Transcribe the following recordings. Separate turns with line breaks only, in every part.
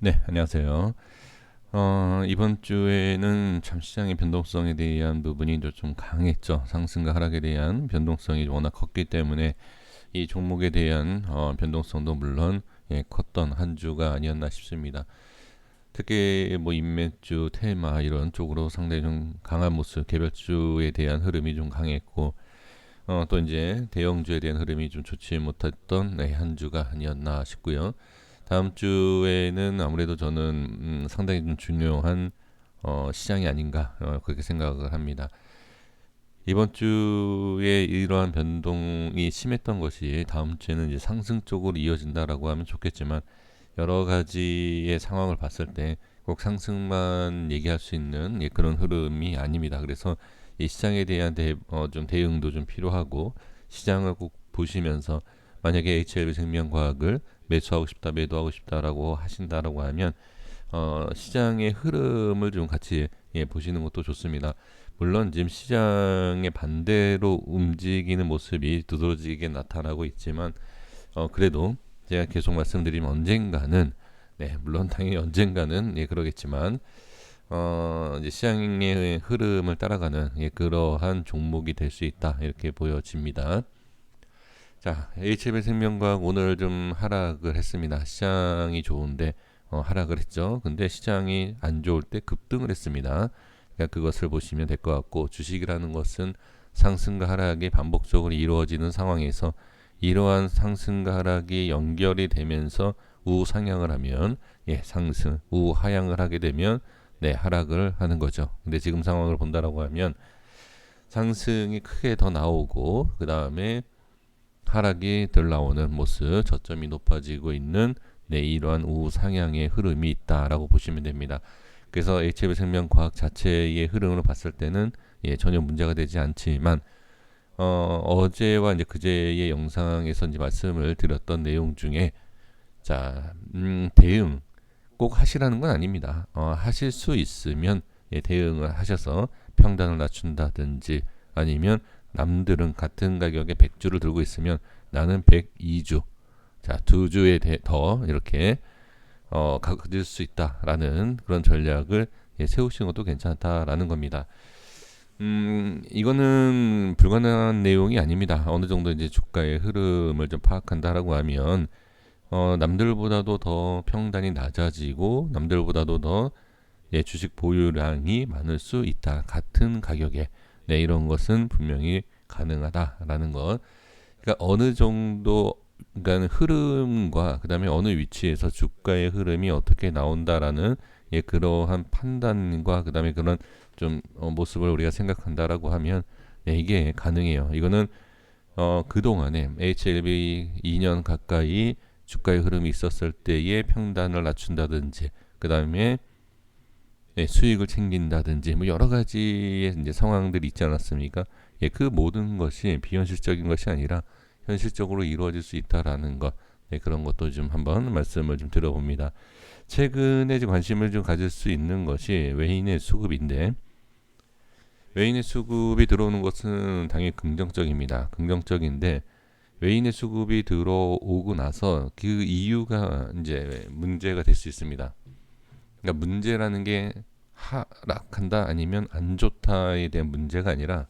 네, 안녕하세요. 이번 주에는 참 시장의 변동성에 대한 부분이 좀 강했죠. 상승과 하락에 대한 변동성이 워낙 컸기 때문에 이 종목에 대한 변동성도 물론 컸던 한 주가 아니었나 싶습니다. 특히 뭐 인맥주, 테마 이런 쪽으로 상당히 좀 강한 모습, 개별주에 대한 흐름이 좀 강했고 또 이제 대형주에 대한 흐름이 좀 좋지 못했던 한 주가 아니었나 싶고요. 다음 주에는 아무래도 저는 상당히 좀 중요한 시장이 아닌가 그렇게 생각을 합니다. 이번 주에 이러한 변동이 심했던 것이 다음 주에는 이제 상승 쪽으로 이어진다라고 하면 좋겠지만 여러 가지의 상황을 봤을 때 꼭 상승만 얘기할 수 있는 그런 흐름이 아닙니다. 그래서 이 시장에 대한 좀 대응도 좀 필요하고 시장을 꼭 보시면서 만약에 HLB생명과학을 매수하고 싶다, 매도하고 싶다라고 하신다라고 하면 시장의 흐름을 좀 같이 보시는 것도 좋습니다. 물론 지금 시장의 반대로 움직이는 모습이 두드러지게 나타나고 있지만 그래도 제가 계속 말씀드리면 언젠가는 물론 당연히 언젠가는 그러겠지만 이제 시장의 흐름을 따라가는 그러한 종목이 될 수 있다 이렇게 보여집니다. 자, HB생명과학 오늘 좀 하락을 했습니다. 시장이 좋은데 하락을 했죠. 근데 시장이 안 좋을 때 급등을 했습니다. 그러니까 그것을 보시면 될 것 같고 주식이라는 것은 상승과 하락이 반복적으로 이루어지는 상황에서 이러한 상승과 하락이 연결이 되면서 우상향을 하면 상승, 우하향을 하게 되면 하락을 하는 거죠. 근데 지금 상황을 본다라고 하면 상승이 크게 더 나오고 그 다음에 하락이 덜 나오는 모습, 저점이 높아지고 있는 이러한 우상향의 흐름이 있다라고 보시면 됩니다. 그래서 HB생명과학 자체의 흐름으로 봤을 때는 전혀 문제가 되지 않지만 어제와 이제 그제의 영상에서 이제 말씀을 드렸던 내용 중에 대응 꼭 하시라는 건 아닙니다. 하실 수 있으면 대응을 하셔서 평단을 낮춘다든지 아니면 남들은 같은 가격에 100주를 들고 있으면 나는 102주, 자, 2주에 더 이렇게 가질 수 있다라는 그런 전략을 세우시는 것도 괜찮다라는 겁니다. 이거는 불가능한 내용이 아닙니다. 어느 정도 이제 주가의 흐름을 좀 파악한다라고 하면 남들보다도 더 평단이 낮아지고 남들보다도 더 주식 보유량이 많을 수 있다. 같은 가격에 이런 것은 분명히 가능하다라는 것. 그러니까 어느 정도 그러니까 흐름과 그다음에 어느 위치에서 주가의 흐름이 어떻게 나온다라는 그러한 판단과 그다음에 그런 좀 모습을 우리가 생각한다라고 하면 이게 가능해요. 이거는 그동안에 HLB 2년 가까이 주가의 흐름이 있었을 때의 평단을 낮춘다든지 그다음에 수익을 챙긴다든지 뭐 여러 가지의 이제 상황들이 있지 않았습니까? 그 모든 것이 비현실적인 것이 아니라 현실적으로 이루어질 수 있다라는 것, 그런 것도 좀 한번 말씀을 좀 들어봅니다. 최근에 좀 관심을 좀 가질 수 있는 것이 외인의 수급인데 외인의 수급이 들어오는 것은 당연히 긍정적입니다. 긍정적인데 외인의 수급이 들어오고 나서 그 이유가 이제 문제가 될 수 있습니다. 그러니까 문제라는 게 하락한다 아니면 안 좋다에 대한 문제가 아니라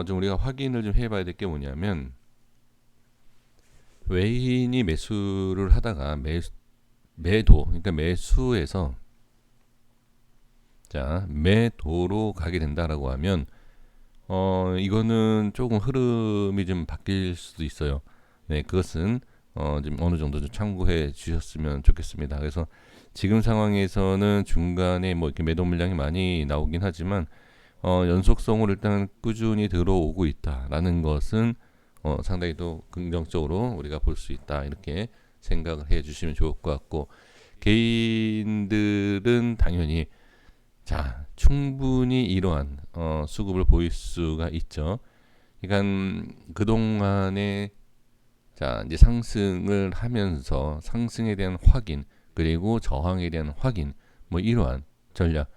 좀 우리가 확인을 좀 해봐야 될 게 뭐냐면 외인이 매수를 하다가 매도 그러니까 매수에서 매도로 가게 된다라고 하면 이거는 조금 흐름이 좀 바뀔 수도 있어요. 그것은 좀 어느 정도 좀 참고해 주셨으면 좋겠습니다. 그래서 지금 상황에서는 중간에 뭐 이렇게 매도 물량이 많이 나오긴 하지만 연속성으로 일단 꾸준히 들어오고 있다라는 것은 상당히 또 긍정적으로 우리가 볼 수 있다 이렇게 생각을 해주시면 좋을 것 같고 개인들은 당연히 충분히 이러한 수급을 보일 수가 있죠. 그러니까 그동안에 이제 상승을 하면서 상승에 대한 확인 그리고 저항에 대한 확인 뭐 이러한 전략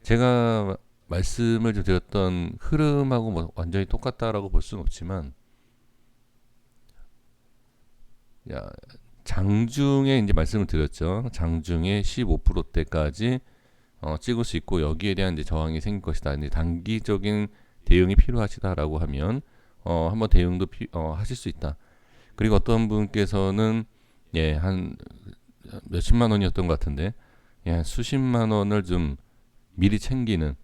제가 말씀을 좀 드렸던 흐름하고 뭐 완전히 똑같다라고 볼 수는 없지만 야, 장중에 이제 말씀을 드렸죠. 장중에 15%대까지 찍을 수 있고 여기에 대한 이제 저항이 생길 것이다. 이제 단기적인 대응이 필요하시다라고 하면 한번 대응도 하실 수 있다. 그리고 어떤 분께서는 한 몇십만 원이었던 것 같은데 한 수십만 원을 좀 미리 챙기는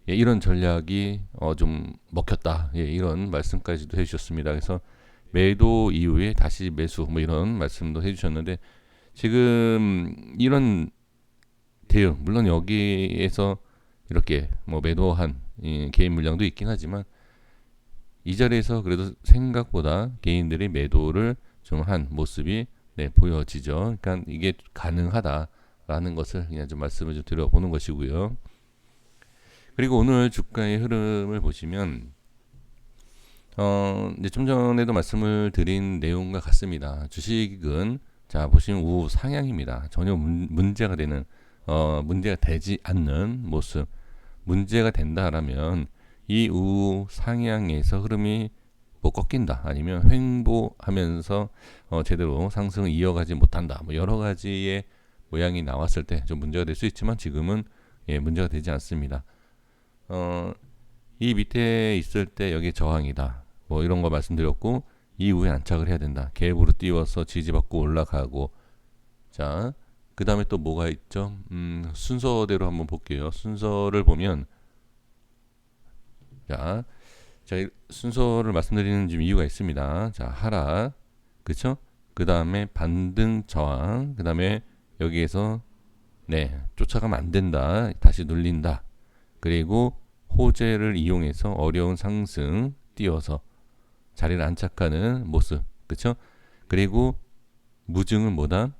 이런 전략이 좀 먹혔다. 이런 말씀까지도 해주셨습니다. 그래서 매도 이후에 다시 매수 뭐 이런 말씀도 해주셨는데 지금 이런 대응 물론 여기에서 이렇게 뭐 매도한 개인 물량도 있긴 하지만 이 자리에서 그래도 생각보다 개인들이 매도를 좀 한 모습이 보여지죠. 그러니까 이게 가능하다라는 것을 그냥 좀 말씀을 좀 드려보는 것이고요. 그리고 오늘 주가의 흐름을 보시면 이제 좀 전에도 말씀을 드린 내용과 같습니다. 주식은 자 보시면 우 상향입니다. 전혀 문제가 되지 않는 모습. 문제가 된다라면 이 우 상향에서 흐름이 뭐 꺾인다 아니면 횡보하면서 제대로 상승을 이어가지 못한다. 뭐 여러 가지의 모양이 나왔을 때 좀 문제가 될 수 있지만 지금은 문제가 되지 않습니다. 이 밑에 있을 때 여기 저항이다. 뭐 이런 거 말씀드렸고 이후에 안착을 해야 된다. 갭으로 띄워서 지지받고 올라가고 자 그 다음에 또 뭐가 있죠? 순서대로 한번 볼게요. 순서를 보면 자 순서를 말씀드리는 좀 이유가 있습니다. 자 하락 그쵸? 그 다음에 반등 저항 그 다음에 여기에서 쫓아가면 안 된다. 다시 눌린다. 그리고 호재를 이용해서 어려운 상승 띄워서 자리를 안착하는 모습 그쵸? 그리고 무증은 뭐다?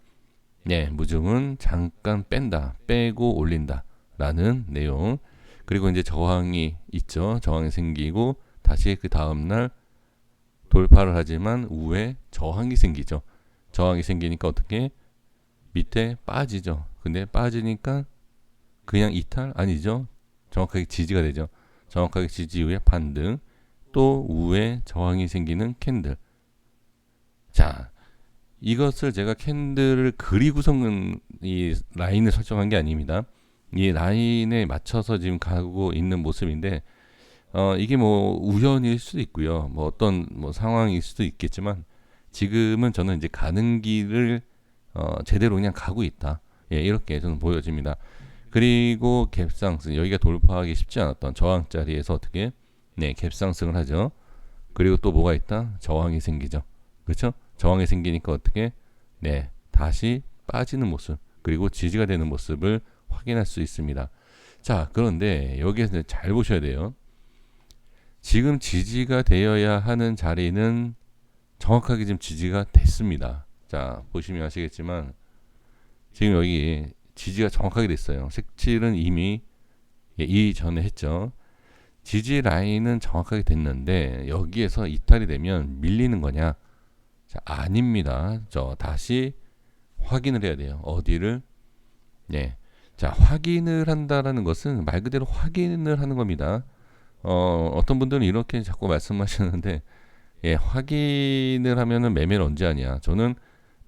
무증은 잠깐 뺀다 빼고 올린다 라는 내용. 그리고 이제 저항이 있죠. 저항이 생기고 다시 그 다음날 돌파를 하지만 우에 저항이 생기죠. 저항이 생기니까 어떻게 밑에 빠지죠. 근데 빠지니까 그냥 이탈 아니죠. 정확하게 지지가 되죠. 정확하게 지지 이후에 반등 또 우에 저항이 생기는 캔들. 자 이것을 제가 캔들을 그리고서는 이 라인을 설정한 게 아닙니다. 이 라인에 맞춰서 지금 가고 있는 모습인데 이게 뭐 우연일 수도 있고요. 뭐 어떤 뭐 상황일 수도 있겠지만 지금은 저는 이제 가는 길을 제대로 그냥 가고 있다. 이렇게 저는 보여집니다. 그리고 갭상승 여기가 돌파하기 쉽지 않았던 저항 자리에서 어떻게 갭상승을 하죠. 그리고 또 뭐가 있다? 저항이 생기죠. 그렇죠? 저항이 생기니까 어떻게 다시 빠지는 모습 그리고 지지가 되는 모습을 확인할 수 있습니다. 자 그런데 여기에서 잘 보셔야 돼요. 지금 지지가 되어야 하는 자리는 정확하게 지금 지지가 됐습니다. 자 보시면 아시겠지만 지금 여기 지지가 정확하게 됐어요. 색칠은 이미 이전에 했죠. 지지 라인은 정확하게 됐는데 여기에서 이탈이 되면 밀리는 거냐? 자, 아닙니다. 다시 확인을 해야 돼요. 어디를? 자, 확인을 한다라는 것은 말 그대로 확인을 하는 겁니다. 어떤 분들은 이렇게 자꾸 말씀하시는데, 확인을 하면은 매매를 언제 하냐? 저는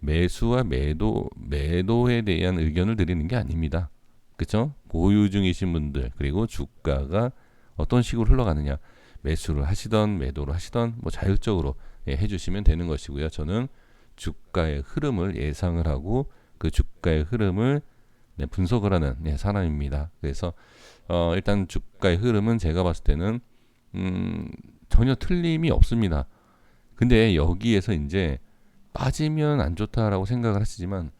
매수와 매도에 대한 의견을 드리는 게 아닙니다. 그쵸? 보유 중이신 분들, 그리고 주가가 어떤 식으로 흘러가느냐. 매수를 하시던 매도를 하시던 뭐 자율적으로 해주시면 되는 것이고요. 저는 주가의 흐름을 예상을 하고 그 주가의 흐름을 분석을 하는 사람입니다. 그래서 일단 주가의 흐름은 제가 봤을 때는 전혀 틀림이 없습니다. 근데 여기에서 이제 빠지면 안 좋다라고 생각을 하시지만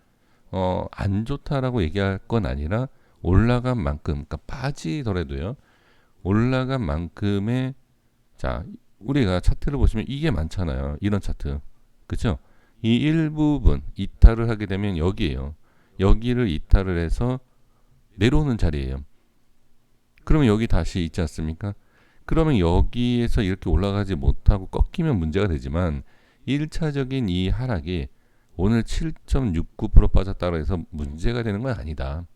안 좋다라고 얘기할 건 아니라 올라간 만큼 그러니까 빠지더라도요. 올라간 만큼의 자 우리가 차트를 보시면 이게 많잖아요. 이런 차트. 그쵸? 이 일부분 이탈을 하게 되면 여기에요. 여기를 이탈을 해서 내려오는 자리예요. 그러면 여기 다시 있지 않습니까? 그러면 여기에서 이렇게 올라가지 못하고 꺾이면 문제가 되지만 1차적인 이 하락이 오늘 7.69% 빠졌다고 해서 문제가 되는 건 아니다.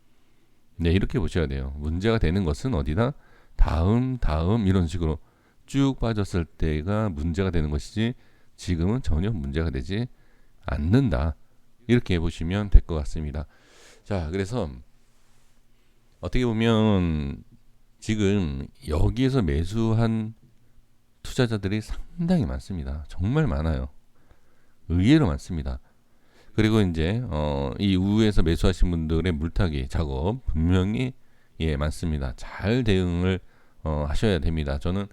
이렇게 보셔야 돼요. 문제가 되는 것은 어디다? 다음 이런 식으로 쭉 빠졌을 때가 문제가 되는 것이지 지금은 전혀 문제가 되지 않는다. 이렇게 보시면 될 것 같습니다. 자, 그래서 어떻게 보면 지금 여기에서 매수한 투자자들이 상당히 많습니다. 정말 많아요. 의외로 많습니다. 그리고 이제 이 우에서 매수하신 분들의 물타기 작업 분명히 많습니다. 잘 대응을 하셔야 됩니다. 저는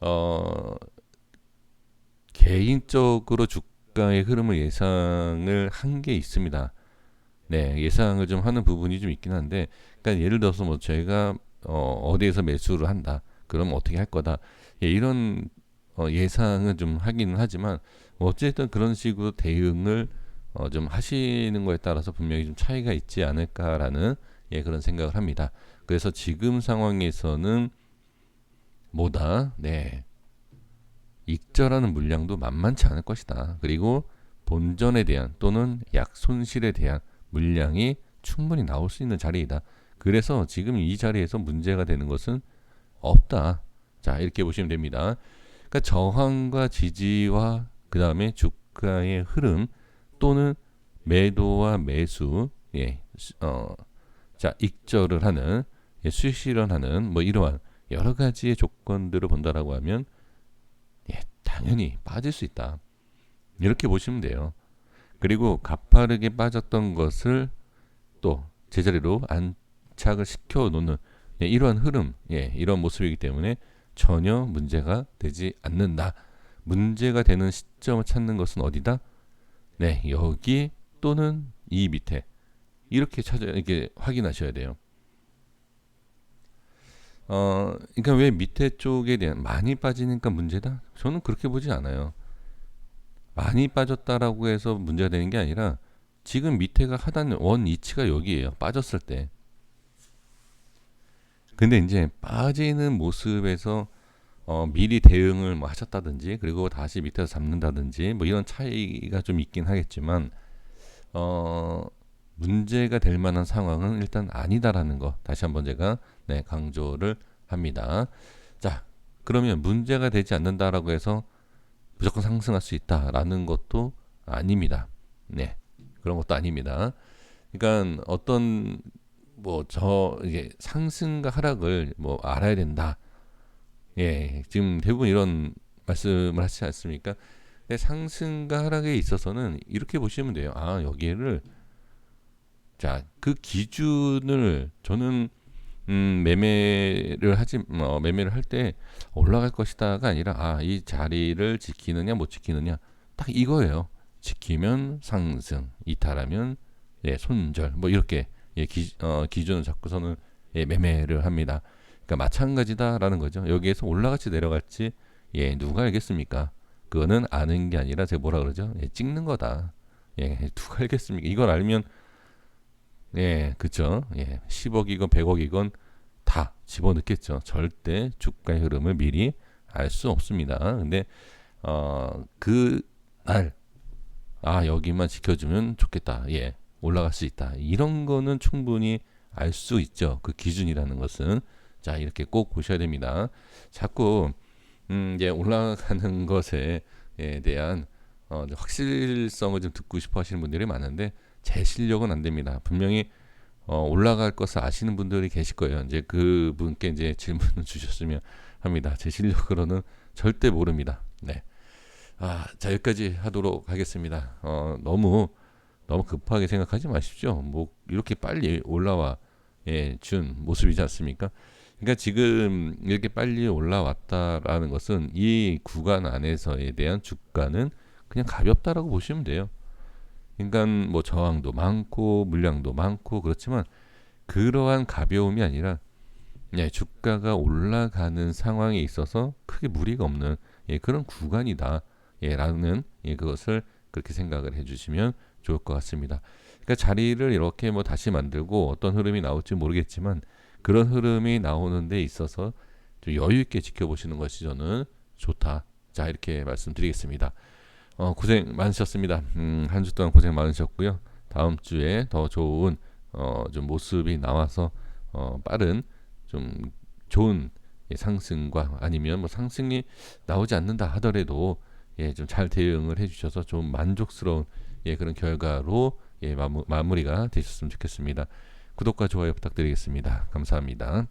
어, 개인적으로 주가의 흐름을 예상을 한 게 있습니다. 네, 예상을 좀 하는 부분이 좀 있긴 한데, 그러니까 예를 들어서 뭐 저희가 어디에서 매수를 한다, 그럼 어떻게 할 거다, 이런 예상은 좀 하기는 하지만 뭐 어쨌든 그런 식으로 대응을 좀 하시는 거에 따라서 분명히 좀 차이가 있지 않을까라는 그런 생각을 합니다. 그래서 지금 상황에서는 뭐다, 네, 익절하는 물량도 만만치 않을 것이다. 그리고 본전에 대한 또는 약 손실에 대한 물량이 충분히 나올 수 있는 자리이다. 그래서 지금 이 자리에서 문제가 되는 것은 없다. 자, 이렇게 보시면 됩니다. 그러니까 저항과 지지와 그 다음에 주가의 흐름 또는 매도와 매수, 자, 익절을 하는, 수익 실현하는 뭐 이러한 여러 가지의 조건들을 본다라고 하면 당연히 빠질 수 있다. 이렇게 보시면 돼요. 그리고 가파르게 빠졌던 것을 또 제자리로 안착을 시켜 놓는 이러한 흐름, 이런 모습이기 때문에 전혀 문제가 되지 않는다. 문제가 되는 시점을 찾는 것은 어디다? 네, 여기 또는 이 밑에 이렇게 이렇게 확인하셔야 돼요. 그러니까 왜 밑에 쪽에 대한 많이 빠지니까 문제다? 저는 그렇게 보지 않아요. 많이 빠졌다라고 해서 문제가 되는 게 아니라 지금 밑에가 하단 원 이치가 여기에요. 빠졌을 때. 근데 이제 빠지는 모습에서 미리 대응을 뭐 하셨다든지 그리고 다시 밑에서 잡는다든지 뭐 이런 차이가 좀 있긴 하겠지만 어, 문제가 될 만한 상황은 일단 아니다라는 거 다시 한번 제가 강조를 합니다. 자, 그러면 문제가 되지 않는다라고 해서 무조건 상승할 수 있다라는 것도 아닙니다. 네, 그런 것도 아닙니다. 그러니까 어떤 뭐 이게 상승과 하락을 뭐 알아야 된다. 지금 대부분 이런 말씀을 하시지 않습니까? 근데 상승과 하락에 있어서는 이렇게 보시면 돼요. 아, 여기를 자, 그 기준을 저는 매매를 할 때 올라갈 것이다가 아니라 이 자리를 지키느냐 못 지키느냐 딱 이거예요. 지키면 상승, 이탈하면 손절 뭐 이렇게 기준을 잡고서는 매매를 합니다. 그러니까 마찬가지다라는 거죠. 여기에서 올라갈지 내려갈지 누가 알겠습니까? 그거는 아는 게 아니라 제가 뭐라 그러죠? 찍는 거다. 누가 알겠습니까? 이걸 알면 그쵸. 10억이건 100억이건 다 집어넣겠죠. 절대 주가의 흐름을 미리 알 수 없습니다. 근데 그 날 여기만 지켜주면 좋겠다. 올라갈 수 있다. 이런 거는 충분히 알 수 있죠. 그 기준이라는 것은 자 이렇게 꼭 보셔야 됩니다. 자꾸 이제 올라가는 것에 대한 확실성을 좀 듣고 싶어 하시는 분들이 많은데 제 실력은 안 됩니다. 분명히 올라갈 것을 아시는 분들이 계실 거예요. 이제 그분께 이제 질문을 주셨으면 합니다. 제 실력으로는 절대 모릅니다. 네. 자 여기까지 하도록 하겠습니다. 너무 급하게 생각하지 마십시오. 뭐 이렇게 빨리 올라와 준 모습이지 않습니까? 그러니까 지금 이렇게 빨리 올라왔다라는 것은 이 구간 안에서에 대한 주가는 그냥 가볍다라고 보시면 돼요. 그러니까 뭐 저항도 많고 물량도 많고 그렇지만 그러한 가벼움이 아니라 주가가 올라가는 상황에 있어서 크게 무리가 없는 그런 구간이다. 라는 그것을 그렇게 생각을 해주시면 좋을 것 같습니다. 그러니까 자리를 이렇게 뭐 다시 만들고 어떤 흐름이 나올지 모르겠지만 그런 흐름이 나오는 데 있어서 좀 여유 있게 지켜보시는 것이 저는 좋다. 자 이렇게 말씀드리겠습니다. 고생 많으셨습니다. 한 주 동안 고생 많으셨고요. 다음 주에 더 좋은 좀 모습이 나와서 빠른 좀 좋은 상승과 아니면 뭐 상승이 나오지 않는다 하더라도 좀 잘 대응을 해주셔서 좀 만족스러운 예, 그런 결과로 예, 마무리가 되셨으면 좋겠습니다. 구독과 좋아요 부탁드리겠습니다. 감사합니다.